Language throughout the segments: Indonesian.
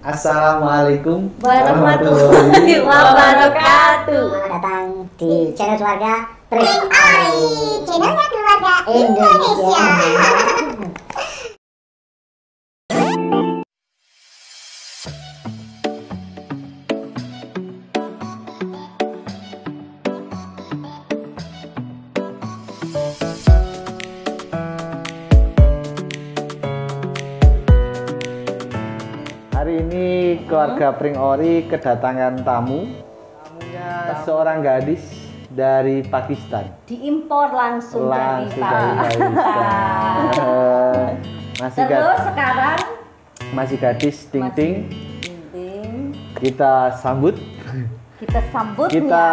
Assalamualaikum warahmatullahi wabarakatuh. Selamat datang di channel keluarga Pring Ori, channelnya keluarga Indonesia. Hari ini keluarga Pring Ori kedatangan tamunya seorang gadis dari Pakistan. Diimpor langsung dari Pakistan. Terus sekarang masih gadis Ting Ting. Kita sambut. Kita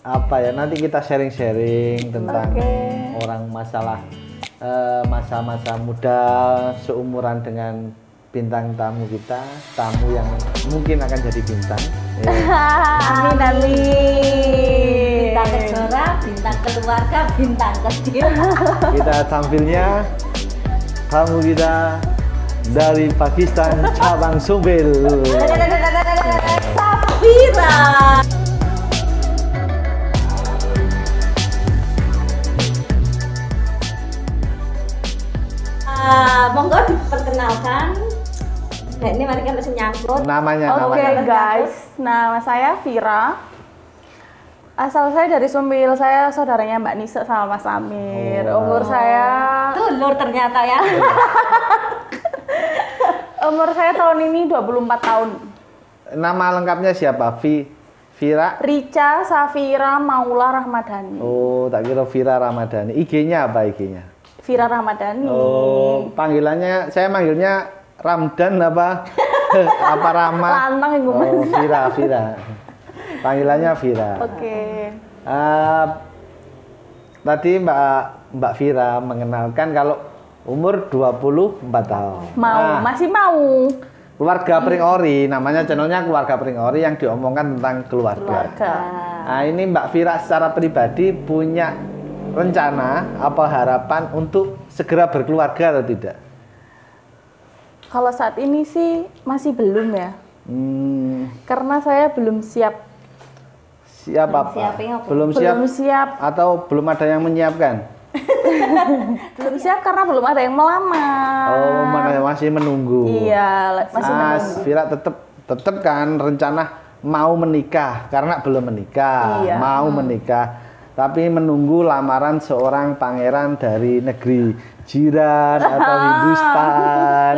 apa ya? Nanti kita sharing-sharing tentang orang masa-masa muda seumuran dengan bintang tamu kita, tamu yang mungkin akan jadi bintang. Amin amin. Bintang kejora, bintang keluarga, bintang kecil. Kita tampilnya tamu kita dari Pakistan, cabang Sumbel. Safira. Monggo diperkenalkan. Nah, ini mari kita langsung nyangkut. Namanya. Guys, nama saya Vira. Asal saya dari Sumbel, saya saudaranya Mbak Nisa sama Mas Amir. Umur saya Dulur ternyata ya. umur saya tahun ini 24 tahun. Nama lengkapnya siapa? Vira? Rica Safira Maula Rahmadani. Oh, tak kira Vira Ramadhani. IG-nya apa IG-nya? Vira Ramadhani. Oh, panggilannya saya manggilnya Ramdan apa? Apa Rama? Lantang ibu Mas. Oh, Vira. Panggilannya Vira. Oke. Tadi Mbak Vira mengenalkan kalau umur 24 tahun. Masih mau. Keluarga Pring Ori, namanya channelnya Keluarga Pring Ori yang diomongkan tentang keluarga. Nah, ini Mbak Vira secara pribadi punya rencana apa harapan untuk segera berkeluarga atau tidak? Kalau saat ini sih masih belum ya. Karena saya belum siap. Siap apa? Belum siap atau belum ada yang menyiapkan? Belum siap karena belum ada yang melamar. Oh, masih menunggu. Iya, masih menunggu. Vira tetap kan rencana mau menikah karena belum menikah, mau menikah, tapi menunggu lamaran seorang pangeran dari negeri jiran atau Hindustan.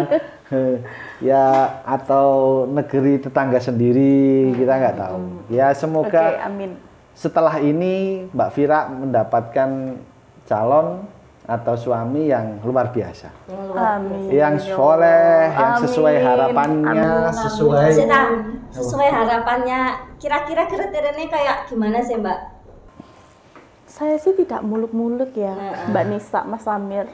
Ya, atau negeri tetangga sendiri, kita nggak tahu. Ya, semoga amin. Setelah ini Mbak Vira mendapatkan calon atau suami yang luar biasa. Amin. Yang soleh, yang sesuai harapannya, sesuai harapannya. Kira-kira kriterianya kayak gimana sih, Mbak? Saya sih tidak muluk-muluk ya, Mbak Nisa, Mas Amir.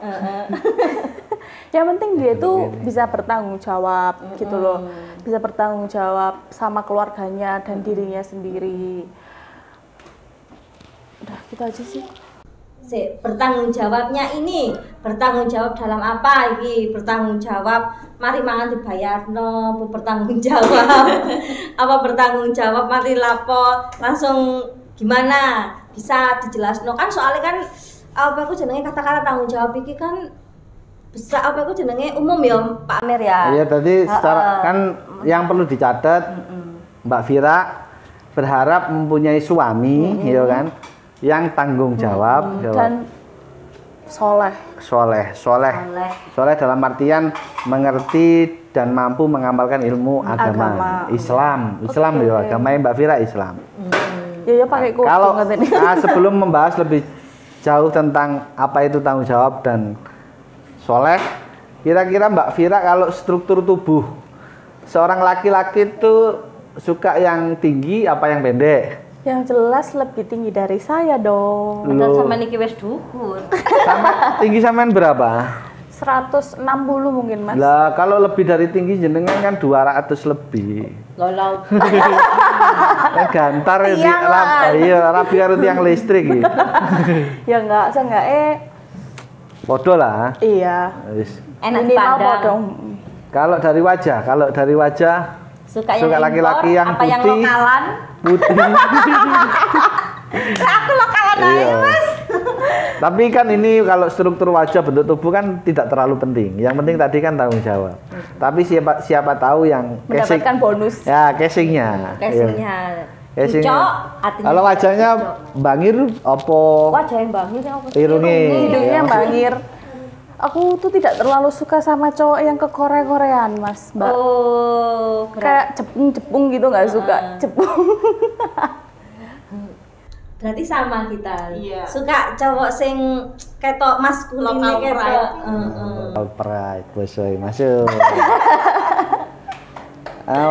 Yang penting dia tuh bisa bertanggung jawab gitu loh. Bisa bertanggung jawab sama keluarganya dan dirinya sendiri. Udah gitu aja sih. Bertanggung jawabnya ini bertanggung jawab dalam apa iki? Bertanggung jawab mari mangan dibayarno, bertanggung jawab apa bertanggung jawab mari lapo langsung gimana? Bisa dijelasno kan soalnya kan apa aku jenenge kata-kata tanggung jawab iki kan besar apa aku jenenge umum ya Pak Amir ya. Iya tadi secara kan yang perlu dicatat Mbak Vira berharap mempunyai suami ya kan yang tanggung jawab dan soleh dalam artian mengerti dan mampu mengamalkan ilmu agama Islam ya agamanya Mbak Vira Islam. Ya pakai kuping. Kalau sebelum membahas lebih jauh tentang apa itu tanggung jawab dan soleh, kira-kira Mbak Vira kalau struktur tubuh seorang laki-laki itu suka yang tinggi apa yang pendek? Yang jelas lebih tinggi dari saya dong. Padahal sama niki wis dhuwur. Tinggi sampean berapa? 160 mungkin Mas. Lah kalau lebih dari tinggi jenengan kan 200 lebih. Golau. Gantar iya rapi karo tiang listrik iki. Ya enggak, seenggak Podo lah. Iya. Enak dipandang. dipandang. Kalau dari wajah suka laki-laki yang apa putih, yang lokalan? putih. Aku lokalan aja, Iya. Mas. Tapi kan ini kalau struktur wajah, bentuk tubuh kan tidak terlalu penting. Yang penting tadi kan tanggung jawab. Tapi siapa tahu yang casing, Mendapatkan bonus. ya casingnya. Casingnya. Casingnya. Cucok, artinya Kalau wajahnya cucok. bangir, opo? Wajah yang bangir apa sih? Irungnya. Hidungnya Ya, bangir. Aku tuh tidak terlalu suka sama cowok yang ke Korea-Koreaan, Mas, Mbak. Oh, Kayak cepung-cepung gitu nggak suka. Cepung. berarti sama kita. Iya. Suka cowok sing ketok maskulin Local ketok. pride. Local pride, bosoy masuk.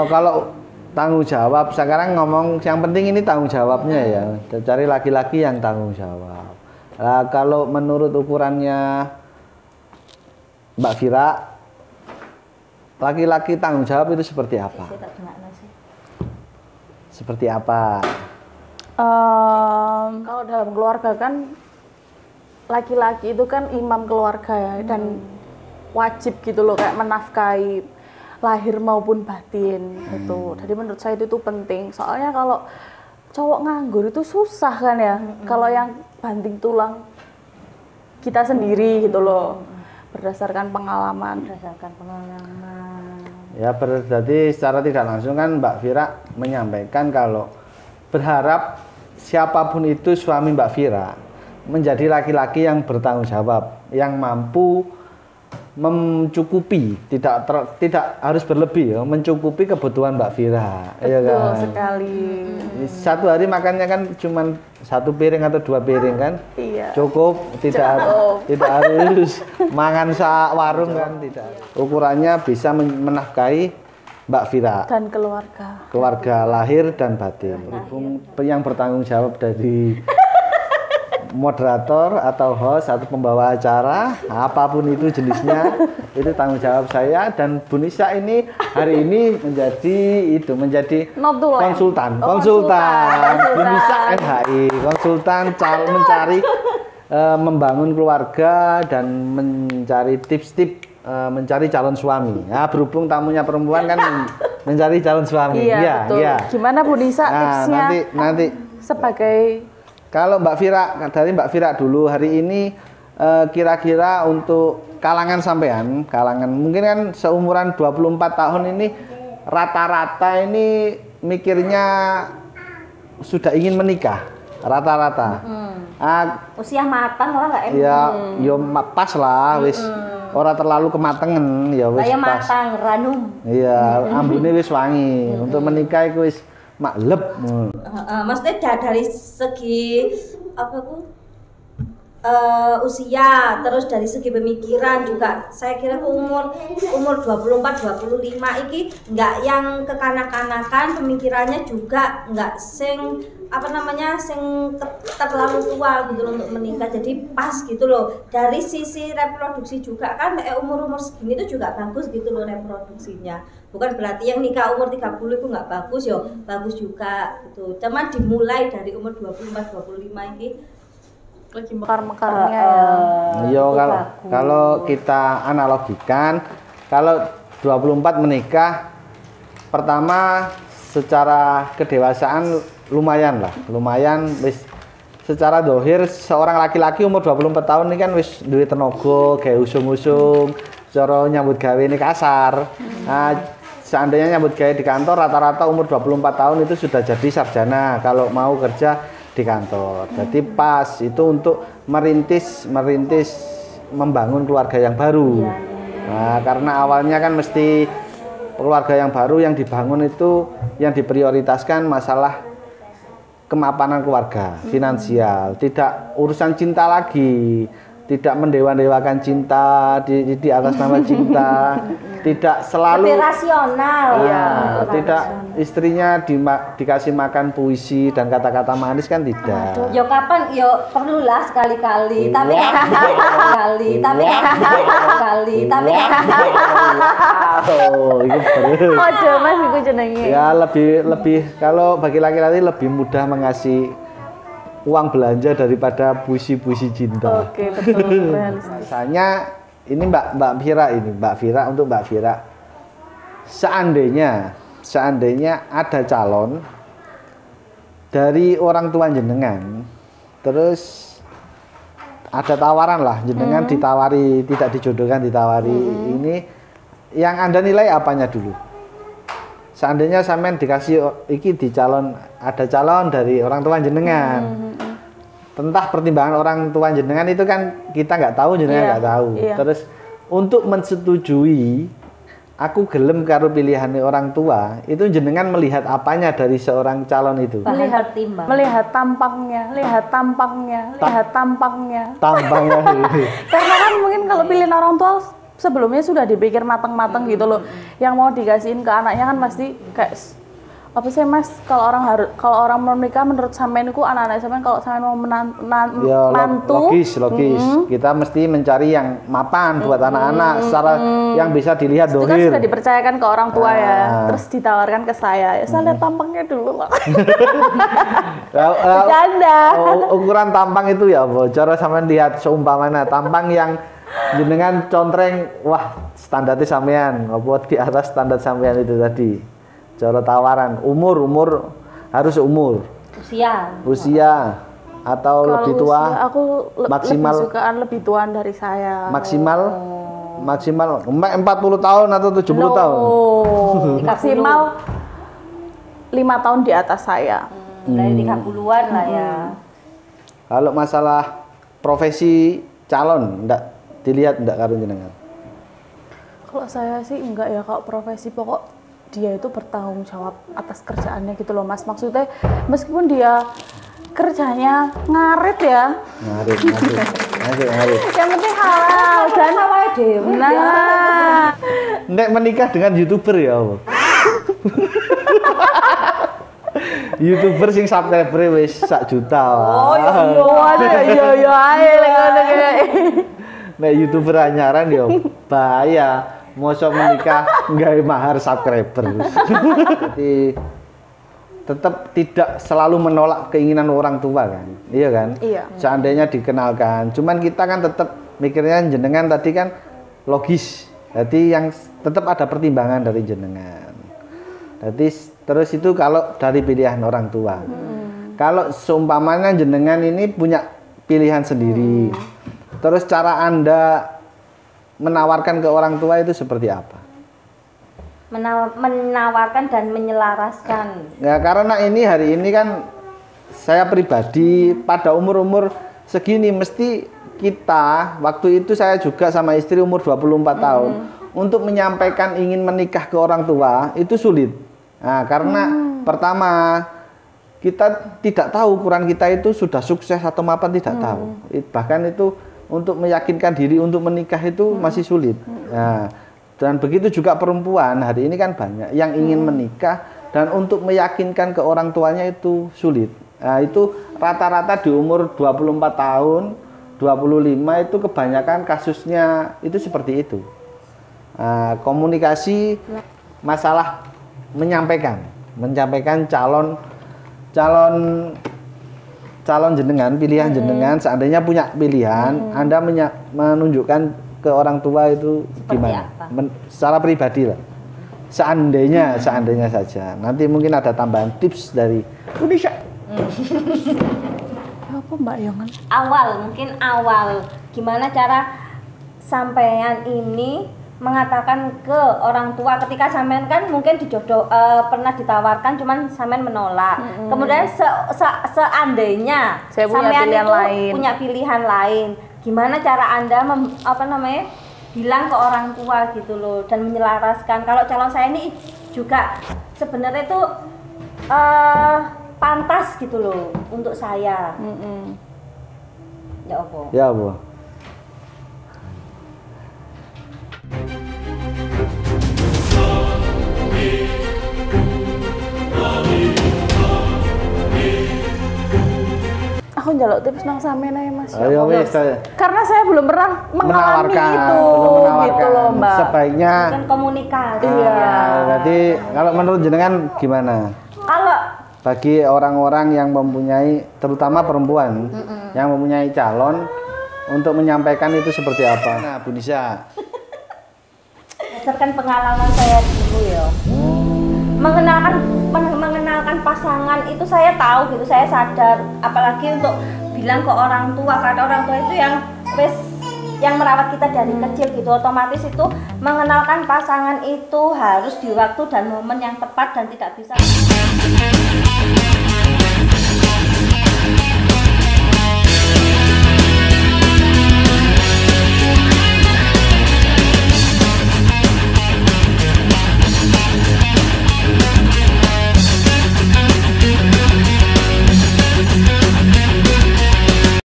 Kalau tanggung jawab, sekarang ngomong yang penting ini tanggung jawabnya ya. Cari laki-laki yang tanggung jawab. Nah, kalau menurut ukurannya Mbak Vira, laki-laki tanggung jawab itu seperti apa? Saya tak dengar nasi. Seperti apa? Kalau dalam keluarga kan laki-laki itu kan imam keluarga ya, dan wajib gitu loh kayak menafkahi lahir maupun batin gitu. Jadi menurut saya itu tuh penting. Soalnya kalau cowok nganggur itu susah kan ya. Kalau yang banting tulang kita sendiri gitu loh. Berdasarkan pengalaman. Ya berarti secara tidak langsung kan Mbak Vira menyampaikan kalau berharap siapapun itu suami Mbak Vira menjadi laki-laki yang bertanggung jawab, yang mampu mencukupi, tidak harus berlebih ya, mencukupi kebutuhan Mbak Vira. Betul Ya kan? sekali. Satu hari makannya kan cuma 1 piring atau 2 piring kan? Iya. Cukup, tidak harus mangan sak warung kan, tidak. Ukurannya bisa menafkahi Mbak Vira Dan keluarga. keluarga lahir dan batin. Berhubung yang bertanggung jawab dari moderator atau host atau pembawa acara, apapun itu jenisnya, itu tanggung jawab saya. Dan Bu Nisa ini hari ini menjadi Notulen. konsultan Oh, konsultan. Bu Nisa FHI, konsultan mencari membangun keluarga dan mencari tips-tips mencari calon suami. Ya, berhubung tamunya perempuan kan mencari calon suami. Iya, betul. Iya. Gimana Bu Nisa tipsnya Nanti sebagai kalau Mbak Vira, dari Mbak Vira dulu hari ini kira-kira untuk kalangan sampean, mungkin kan seumuran 24 tahun ini rata-rata ini mikirnya sudah ingin menikah, rata-rata. Usia matang lah nggak Ya, yo pas lah, wis ora terlalu kematangan, ya wis Kayak pas. matang, ranum. Iya, ambune wis wangi. Untuk menikah iku wis makleb. Maksudnya dari segi apa tuh usia, terus dari segi pemikiran juga saya kira umur 24-25 iki nggak yang kekanak-kanakan, pemikirannya juga nggak sing terlalu tua gitu loh untuk menikah, jadi pas gitu loh. Dari sisi reproduksi juga kan umur-umur segini tuh juga bagus gitu loh reproduksinya. Bukan berarti yang nikah umur 30 itu nggak bagus yo, bagus juga gitu. Cuman dimulai dari umur 24-25 ini lagi mekar-mekarnya ya. Iya, kalau kita analogikan, kalau 24 menikah, pertama secara kedewasaan lumayan wis secara dohir seorang laki-laki umur 24 tahun ini kan wis duwe tenaga kayak usung-usung, cara nyambut gawe ini kasar. Nah, seandainya nyambut gawe di kantor rata-rata umur 24 tahun itu sudah jadi sarjana kalau mau kerja di kantor. Jadi pas itu untuk merintis membangun keluarga yang baru. Nah, karena awalnya kan mesti keluarga yang baru yang dibangun itu yang diprioritaskan masalah kemapanan keluarga, finansial, tidak urusan cinta lagi, tidak mendewa-dewakan cinta di atas nama cinta, tidak selalu lebih rasional. Tidak istrinya dikasih makan puisi dan kata-kata manis kan tidak. Yo kapan yo perlulah sekali-kali, tapi Oh, itu bener. Ojo Mas iku jenenge. Ya lebih kalau bagi laki-laki lebih mudah mengasih uang belanja daripada puisi-puisi cinta. Oke, betul realistis. Misalnya ini Mbak Vira untuk Mbak Vira seandainya ada calon dari orang tua jenengan, terus ada tawaran lah, jenengan ditawari, tidak dijodohkan, ditawari. Ini yang Anda nilai apanya dulu? Seandainya sampean dikasih iki ada calon dari orang tua jenengan. Entah pertimbangan orang tua jenengan itu kan kita nggak tahu, jenengan nggak tahu. Terus untuk mensetujui aku gelem karo pilihan orang tua, itu jenengan melihat apanya dari seorang calon itu? Melihat tampangnya. Karena kan mungkin kalau pilihan orang tua sebelumnya sudah dipikir matang-matang gitu loh. Yang mau dikasihin ke anaknya kan pasti kayak apa sih Mas, kalau orang menikah menurut sampean itu anak-anak sampean kalau sampean mau mantu logis. Kita mesti mencari yang mapan buat anak-anak secara yang bisa dilihat dohir. Itu kan sudah dipercayakan ke orang tua ya, terus ditawarkan ke saya. Ya saya lihat tampangnya dulu Pak. Bercanda. Ukuran tampang itu ya, Bu. Cara sampean lihat seumpamanya tampang yang jenengan contreng, wah standarnya sampean, apa di atas standar sampean itu tadi. Cara tawaran umur harus umur usia atau kalau lebih tua usia, aku maksimal lebih sukaan lebih tuaan dari saya maksimal 40 tahun atau 70 tahun maksimal 5 tahun di atas saya dari 30-an lah ya. Kalau masalah profesi calon dilihat enggak karo jenengan? Kalau saya sih enggak ya, kalau profesi pokok dia itu bertanggung jawab atas kerjaannya gitu loh Mas. Maksudnya meskipun dia kerjanya ngarit ya. Ngarit. Yang penting halal dan awake dhewe. Nah, nek menikah dengan YouTuber ya, Allah. YouTuber sing subscriber wis 1 juta. Oh iya ae lek ngono kae. Nek YouTuber anyaran ya bahaya. Mosok menikah nggawe mahar subscriber. Jadi tetap tidak selalu menolak keinginan orang tua kan, iya kan? Iya. Seandainya dikenalkan, cuman kita kan tetap mikirnya jenengan tadi kan logis. Jadi yang tetap ada pertimbangan dari jenengan. Jadi terus itu kalau dari pilihan orang tua. Kalau seumpamanya jenengan ini punya pilihan sendiri, terus cara Anda menawarkan ke orang tua itu seperti apa? Menawarkan dan menyelaraskan. Ya karena hari ini kan saya pribadi pada umur segini mesti kita waktu itu saya juga sama istri umur 24 tahun untuk menyampaikan ingin menikah ke orang tua itu sulit. Nah, karena pertama kita tidak tahu ukuran kita itu sudah sukses atau mapan tidak tahu. Bahkan itu untuk meyakinkan diri untuk menikah itu masih sulit. Nah, dan begitu juga perempuan hari ini kan banyak yang ingin menikah dan untuk meyakinkan ke orang tuanya itu sulit. Nah, itu rata-rata di umur 24 tahun, 25 itu kebanyakan kasusnya itu seperti itu. Nah, komunikasi masalah menyampaikan calon jenengan, pilihan jenengan, seandainya punya pilihan, Anda menunjukkan ke orang tua itu gimana? Secara pribadi lah. Seandainya saja. Nanti mungkin ada tambahan tips dari Indonesia. Apa Mbak Yongan? Mungkin awal. Gimana cara sampean ini mengatakan ke orang tua ketika sampean kan mungkin pernah ditawarkan cuman sampean menolak. Kemudian seandainya saya sampean punya pilihan lain, gimana cara Anda bilang ke orang tua gitu loh dan menyelaraskan kalau calon saya ini juga sebenarnya itu pantas gitu loh untuk saya. Ya apa? Aku njaluk tips nang sampean ae Mas. Ayo wis. Karena saya belum pernah mengalami itu gitu loh Mbak. Sebaiknya mungkin komunikasi. Iya. Jadi kalau menurut jenengan gimana? Kalau bagi orang-orang yang mempunyai, terutama perempuan yang mempunyai calon, untuk menyampaikan itu seperti apa? Nah, Bu Nisa. berdasarkan pengalaman saya dulu ya. Mengenalkan pasangan itu saya tahu gitu, saya sadar, apalagi untuk bilang ke orang tua, karena orang tua itu yang merawat kita dari kecil gitu, otomatis itu mengenalkan pasangan itu harus di waktu dan momen yang tepat dan tidak bisa